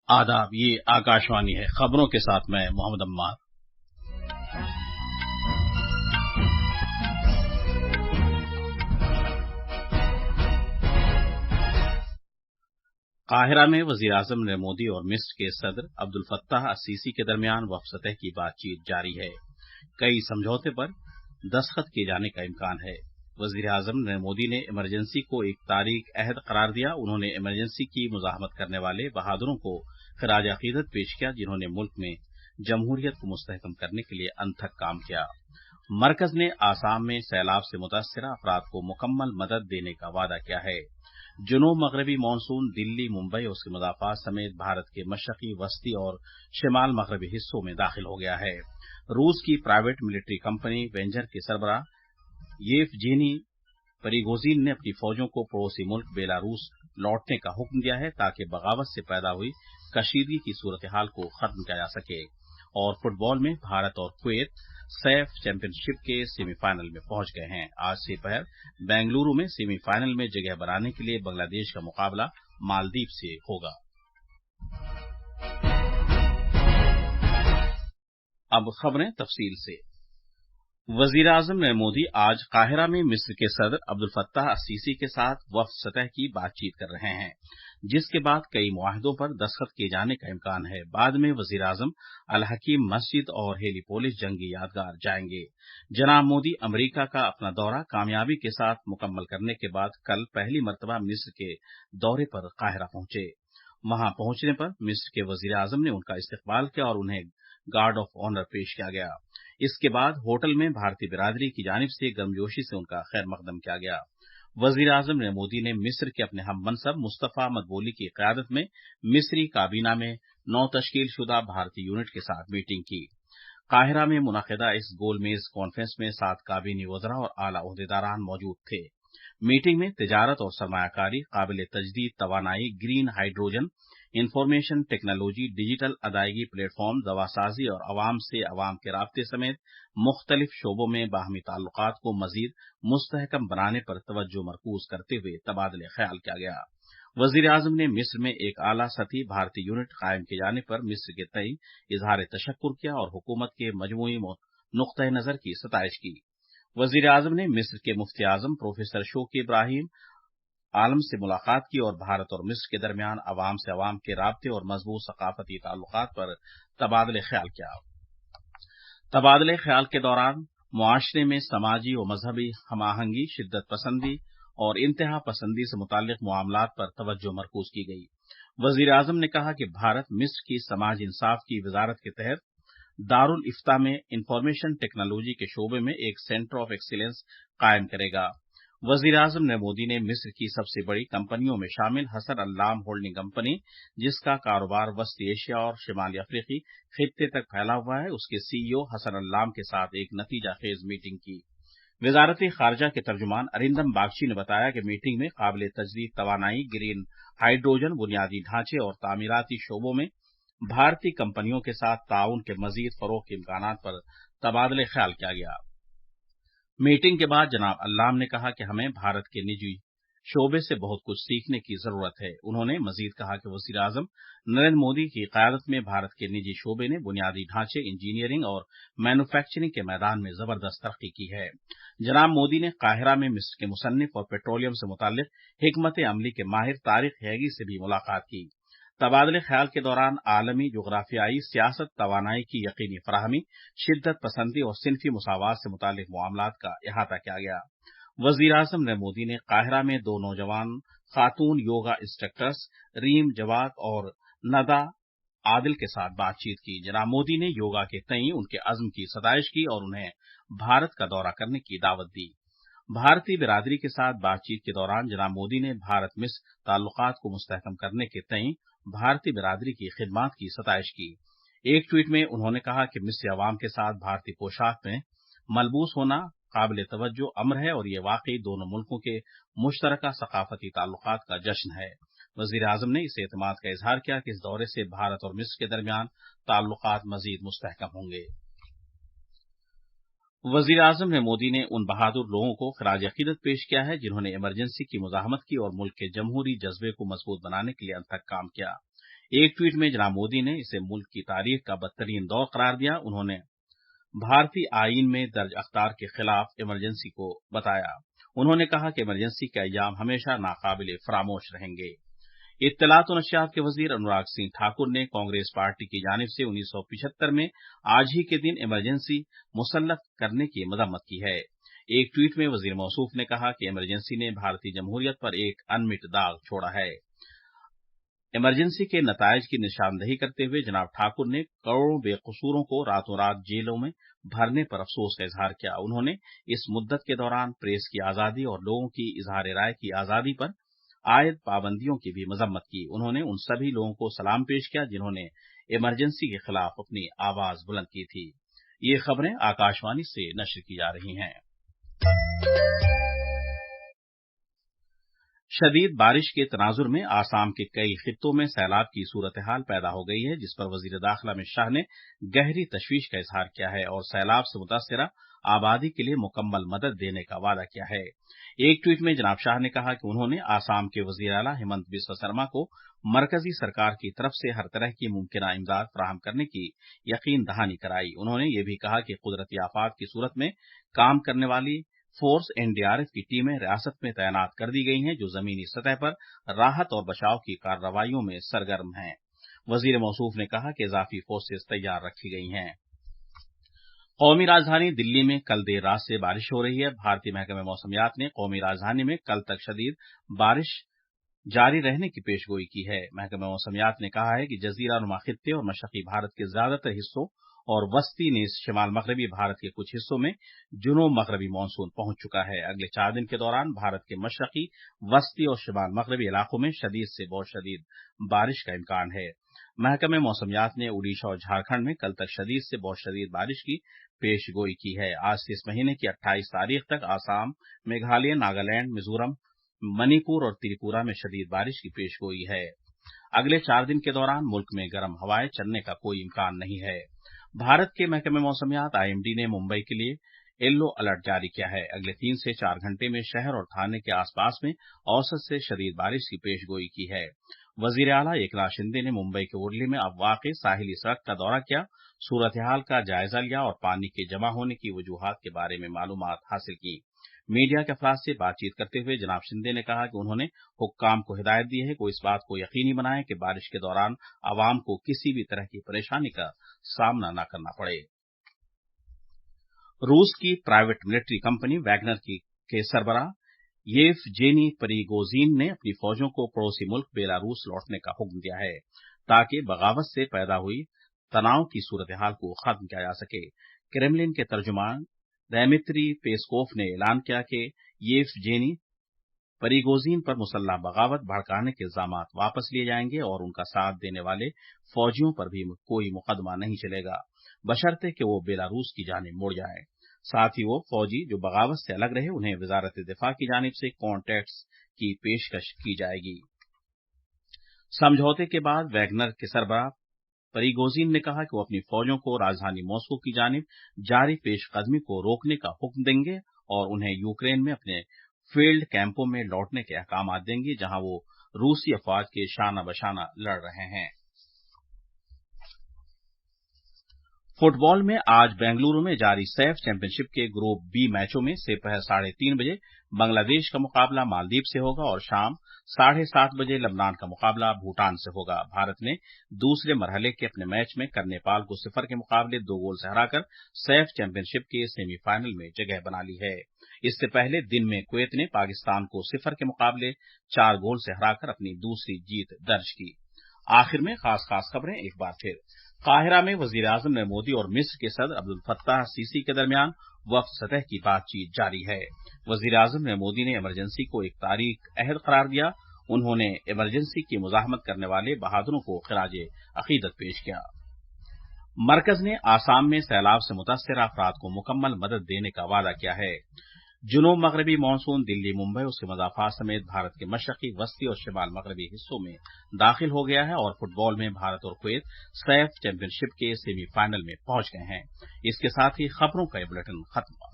आदाब, ये आकाशवाणी है। खबरों के साथ मैं मोहम्मद अम्मार। काहिरा में वजीर-ए-आजम नरेंद्र मोदी और मिस्र के सदर अब्दुल फत्ताह अस-सीसी के दरमियान वफ़ सतह की बातचीत जारी है। कई समझौते पर दस्तखत किए जाने का इम्कान है। वजीर-ए-आजम नरेंद्र मोदी ने इमरजेंसी को एक तारीख अहद करार दिया। उन्होंने इमरजेंसी की मुज़ाहमत करने वाले बहादुरों को खिराज अकीदत पेश किया, जिन्होंने मुल्क में जमहूरियत को मुस्तहकम करने के लिए अनथक काम किया। मरकज ने आसाम में सैलाब से मुतासरा अफराद को मुकम्मल मदद देने का वादा किया है। जुनूब मगरबी मानसून दिल्ली, मुंबई और उसके मदाफात समेत भारत के मशरकी, वस्ती और शिमाल मगरबी हिस्सों में दाखिल हो गया है। रूस की प्राइवेट मिलिट्री कंपनी वेंजर के सरबराह येवजेनी प्रिगोजिन ने अपनी फौजों को पड़ोसी मुल्क बेलारूस लौटने का हुक्म दिया है, ताकि बगावत से पैदा हुई कशीदगी की सूरत हाल को खत्म किया जा सके। और फुटबॉल में भारत और कुवैत सैफ चैंपियनशिप के सेमीफाइनल में पहुंच गए हैं। आज से दोपहर बेंगलुरु में सेमीफाइनल में जगह बनाने के लिए बांग्लादेश का मुकाबला मालदीव से होगा। अब खबरें तफसील से। वजीर-ए-आजम नरेंद्र मोदी आज काहिरा में मिस्र के सदर अब्दुल फत्ताह अस-सीसी के साथ वफ़ सतह की बातचीत कर रहे हैं, जिसके बाद कई मुआहदों पर दस्तखत किए जाने का इम्कान है। बाद में वजीर-ए-आजम अल हकीम मस्जिद और हेलीपोलिस जंगी यादगार जाएंगे। जनाब मोदी अमरीका का अपना दौरा कामयाबी के साथ मुकम्मल करने के बाद कल पहली मरतबा मिस्र के दौरे पर काहिरा पहुंचे। वहां पहुंचने पर मिस्र के वजीर-ए-आजम ने उनका इस्तकबाल किया और उन्हें गार्ड ऑफ ऑनर पेश किया गया। इसके बाद होटल में भारतीय बिरादरी की जानिब से गर्मजोशी से उनका खैर मकदम किया गया। वजीर-ए-आजम नरेंद्र मोदी ने मिस्र के अपने हम मनसब मुस्तफा मदबूली की क़यादत में मिस्री काबीना में नौ तश्कील शुदा भारतीय यूनिट के साथ मीटिंग की। काहिरा में मुनक़िदा इस गोलमेज कॉन्फ्रेंस में 7 काबीनी वज़रा और आला ओहदेदारान मौजूद थे। मीटिंग में तिजारत और सरमायाकारी, काबिल तजदीद तवानाई, green hydrogen, information technology, digital अदायगी प्लेटफॉर्म, दवासाजी और अवाम से अवाम के राब्ते समेत मुख्तलिफ शोबों में बाहमी ताल्लुकात को मजीद मुस्तहकम बनाने पर तवज्जो मरकूज करते हुए तबादले ख्याल किया गया। वजीर-ए-आजम ने मिस्र में एक आला सतही भारतीय यूनिट कायम किए जाने पर मिस्र के तई इजहार तशक्कुर किया और हुकूमत के मजमूई नुक्ता नजर की सताइश की। वजीर-ए-आजम ने मिस्र के मुफ्ती आजम प्रोफेसर शौकी इब्राहिम आलम से मुलाकात की और भारत और मिस्र के दरमियान अवाम से अवाम के राब्ते और मजबूत सकाफती ताल्लुकात पर तबादले ख्याल किया। तबादले ख्याल के दौरान मुआशरे में समाजी और मजहबी हमाहंगी, शिद्दत पसंदी और इंतहा पसंदी से मुताल्लिक मामलात पर तवज्जो मरकूज की गई। वजीर-ए-आजम ने कहा कि भारत मिस्र की समाज इंसाफ की वजारत के तहत दारुल इफ्ता में इंफॉर्मेशन टेक्नोलॉजी के शोबे में एक सेंटर ऑफ एक्सीलेंस कायम करेगा। वजीर-ए-आजम नरेंद्र मोदी ने मिस्र की सबसे बड़ी कंपनियों में शामिल हसन अल्लाम होल्डिंग कंपनी, जिसका कारोबार वस्ती एशिया और शिमाली अफ्रीकी खित्ते तक फैला हुआ है, उसके सीईओ हसन अल्लाम के साथ एक नतीजा खेज मीटिंग की। वजारत खारजा के तर्जुमान अरिंदम बागची ने बताया कि मीटिंग में काबिल तजदीद तवानाई, ग्रीन हाइड्रोजन, बुनियादी ढांचे और तामीराती शोबों में भारतीय कंपनियों के साथ ताउन के मजीद फरोग के इम्कानात पर तबादले ख्याल किया गया। मीटिंग के बाद जनाब अल्लाम ने कहा कि हमें भारत के निजी शोबे से बहुत कुछ सीखने की जरूरत है। उन्होंने मजीद कहा कि वजीर-ए-आजम नरेंद्र मोदी की क़यादत में भारत के निजी शोबे ने बुनियादी ढांचे, इंजीनियरिंग और मैन्युफैक्चरिंग के मैदान में जबरदस्त तरक्की की है। जनाब मोदी ने काहिरा में मिस्र के मुसन्निफ और पेट्रोलियम से मुताल्लिक हिकमत अमली के माहिर तारिक हैगी से भी मुलाकात की। तबादले ख्याल के दौरान आलमी जोग्राफियाई सियासत, तवानाई की यकीनी फराहमी, शिद्दत पसंदी और सिनफी मुसावात से मुताल्लिक मामलात का अहाता किया गया। वजीर-ए-आजम नरेंद्र मोदी ने काहिरा में 2 नौजवान खातून योगा इंस्ट्रक्टर्स रीम जवाद और नदा आदिल के साथ बातचीत की। जनाब मोदी ने योगा के तई उनके अज़्म की सताइश की और उन्हें भारत का दौरा करने की दावत दी। भारतीय बिरादरी के साथ बातचीत के दौरान जनाब मोदी ने भारत मिस्र ताल्लुकात को मुस्तहकम करने के तई भारतीय बिरादरी की खिदमात की सताइश की। एक ट्वीट में उन्होंने कहा कि मिस्री अवाम के साथ भारतीय पोशाक में मलबूस होना काबिल तवज्जो अम्र है और ये वाकई दोनों मुल्कों के मुश्तरका सकाफती ताल्लुकात का जश्न है। वजीर-ए-आजम ने इस एतमाद का इजहार किया कि इस दौरे से भारत और मिस्र के दरमियान ताल्लुकात मजीद मुस्तहकम होंगे। वजीर-ए-आजम नरेंद्र मोदी ने उन बहादुर लोगों को खिराज अकीदत पेश किया है, जिन्होंने इमरजेंसी की मुज़ाहमत की और मुल्क के जमहूरी जज्बे को मजबूत बनाने के लिए अनथक काम किया। एक ट्वीट में जनाब मोदी ने इसे मुल्क की तारीख का बदतरीन दौर करार दिया। उन्होंने भारतीय आईन में दर्ज अख्तार के खिलाफ इमरजेंसी को बताया। उन्होंने कहा कि इमरजेंसी के अय्याम हमेशा नाकाबिले फरामोश रहेंगे। इत्तलात और नशियात के वजीर अनुराग सिंह ठाकुर ने कांग्रेस पार्टी की जानिब से 1975 में आज ही के दिन इमरजेंसी मुसल्लत करने की मजम्मत की है। एक ट्वीट में वजीर मौसूफ ने कहा कि इमरजेंसी ने भारतीय जमहूरियत पर एक अनमिट दाग छोड़ा है। इमरजेंसी के नतायज की निशानदही करते हुए जनाब ठाकुर ने करोड़ों बेकसूरों को रातों रात जेलों में भरने पर अफसोस का इजहार किया। उन्होंने इस मुद्दत के दौरान प्रेस की आजादी और लोगों की इजहार राय की आजादी पर आयद पाबंदियों की भी मजम्मत की। उन्होंने उन सभी लोगों को सलाम पेश किया जिन्होंने इमरजेंसी के खिलाफ अपनी आवाज बुलंद की थी। ये खबरें आकाशवाणी से नश्र की जा रही हैं। शदीद बारिश के तनाजुर में आसाम के कई खित्तों में सैलाब की सूरत हाल पैदा हो गई है, जिस पर वजीर दाखिला अमित शाह ने गहरी तशवीश का इजहार किया है और सैलाब से मुतासिरा आबादी के लिए मुकम्मल मदद देने का वादा किया है। एक ट्वीट में जनाब शाह ने कहा कि उन्होंने आसाम के वजीर आला हेमंत बिस्वा शर्मा को मरकजी सरकार की तरफ से हर तरह की मुमकिना इमदाद फराहम करने की यकीन दहानी कराई। उन्होंने ये भी कहा कि कुदरती आफात की सूरत में काम करने वाली फोर्स एनडीआरएफ की टीमें रियासत में तैनात कर दी गई हैं, जो जमीनी सतह पर राहत और बचाव की कार्रवाइयों में सरगर्म हैं। वजीर मौसूफ ने कहा कि इजाफी फोर्सेज तैयार रखी गई हैं। कौमी राजधानी दिल्ली में कल देर रात से बारिश हो रही है। भारतीय महकमे मौसमियात ने कौमी राजधानी में कल तक शदीद बारिश जारी रहने की पेशगोई की है। महकमे मौसमियात ने कहा है कि जजीरा नुमा खित्ते और मशरकी भारत के ज्यादातर हिस्सों और वस्ती नीज शिमाल मगरबी भारत के कुछ हिस्सों में जुनूब मगरबी मानसून पहुंच चुका है। अगले 4 दिन के दौरान भारत के मशरकी, वस्ती और शिमाल मगरबी इलाकों में शदीद से बहुत शदीद बारिश का इम्कान है। महकमे मौसमियात ने उड़ीसा और झारखंड में कल तक शदीद से बहुत शदीद बारिश की पेशगोई की है। आज से इस महीने की 28 तारीख तक आसाम, मेघालय, नागालैंड, मिजोरम, मणिपुर और त्रिपुरा में शदीद बारिश की पेशगोई है। अगले 4 दिन के दौरान मुल्क में गर्म हवाएं चलने का कोई इम्कान नहीं है। भारत के महकमे मौसमियात आईएमडी ने मुंबई के लिए येलो अलर्ट जारी किया है। अगले 3 से 4 घंटे में शहर और थाने के आसपास में औसत से शदीद बारिश की पेशगोई की है। वजीर आला एकनाथ शिंदे ने मुंबई के उर्ली में अब वाक़ साहिली सड़क का दौरा किया, सूरत हाल का जायजा लिया और पानी के जमा होने की वजूहात के बारे में मालूमात हासिल की। मीडिया के अफराद से बातचीत करते हुए जनाब शिंदे ने कहा कि उन्होंने हुक्काम को हिदायत दी है कि इस बात को यकीनी बनाएं कि बारिश के दौरान आवाम को किसी भी तरह की परेशानी का सामना न करना पड़े। रूस की प्राइवेट मिलिट्री कंपनी वैगनर के सरबराह येवजेनी प्रिगोजिन ने अपनी फौजों को पड़ोसी मुल्क बेलारूस लौटने का हुक्म दिया है, ताकि बगावत से पैदा हुई तनाव की सूरत हाल को खत्म किया जा सके। क्रेमलिन के तर्जुमान दिमित्री पेस्कोव ने ऐलान किया कि येवजेनी प्रिगोजिन पर मुसल्लह बगावत भड़काने के इल्जामात वापस लिए जाएंगे और उनका साथ देने वाले फौजियों पर भी कोई मुकदमा नहीं चलेगा, बशर्ते कि वो बेलारूस की जानिब मुड़ जाएं। साथ ही वो फौजी जो बगावत से अलग रहे उन्हें वजारत दिफा की जानिब से कॉन्ट्रैक्ट्स की पेशकश की जाएगी। समझौते के बाद वैगनर के सरबराह प्रिगोजिन ने कहा कि वो अपनी फौजों को राजधानी मॉस्को की जानिब जारी पेशकदमी को रोकने का हुक्म देंगे और उन्हें यूक्रेन में अपने फील्ड कैंपों में लौटने के अहकाम देंगे, जहां वो रूसी अफवाज के शाना बशाना लड़ रहे हैं। फुटबॉल में आज बेंगलुरु में जारी सैफ चैंपियनशिप के ग्रुप बी मैचों में दोपहर 3:30 बजे बांग्लादेश का मुकाबला मालदीव से होगा और शाम 7:30 बजे लेबनान का मुकाबला भूटान से होगा। भारत ने दूसरे मरहले के अपने मैच में कल नेपाल को 0 के मुकाबले 2 गोल से हराकर सैफ चैंपियनशिप के सेमीफाइनल में जगह बना ली है। इससे पहले दिन में कुवैत ने पाकिस्तान को 0 के मुकाबले 4 गोल से हराकर अपनी दूसरी जीत दर्ज की। आखिर में खास खबरें एक बार फिर। काहिरा में वजीर आजम नरेंद्र मोदी और मिस्र के सदर अब्दुल फत्ताह सीसी के दरमियान वफ्द सतह की बातचीत जारी है। वजीर आजम नरेंद्र मोदी ने इमरजेंसी को एक तारीख अहद करार दिया। उन्होंने इमरजेंसी की मुजाहमत करने वाले बहादुरों को खिराजे अकीदत पेश किया। मरकज ने आसाम में सैलाब से मुतासिर अफराद को मुकम्मल मदद देने का वादा किया है। जुनूब मगरबी मानसून दिल्ली, मुंबई, उसके मज़ाफात समेत भारत के मशरकी, वस्ती और शिमाल मगरबी हिस्सों में दाखिल हो गया है और फुटबॉल में भारत और कुवैत सैफ चैंपियनशिप के सेमीफाइनल में पहुंच गए हैं। इसके साथ ही खबरों का ये बुलेटिन खत्म हुआ।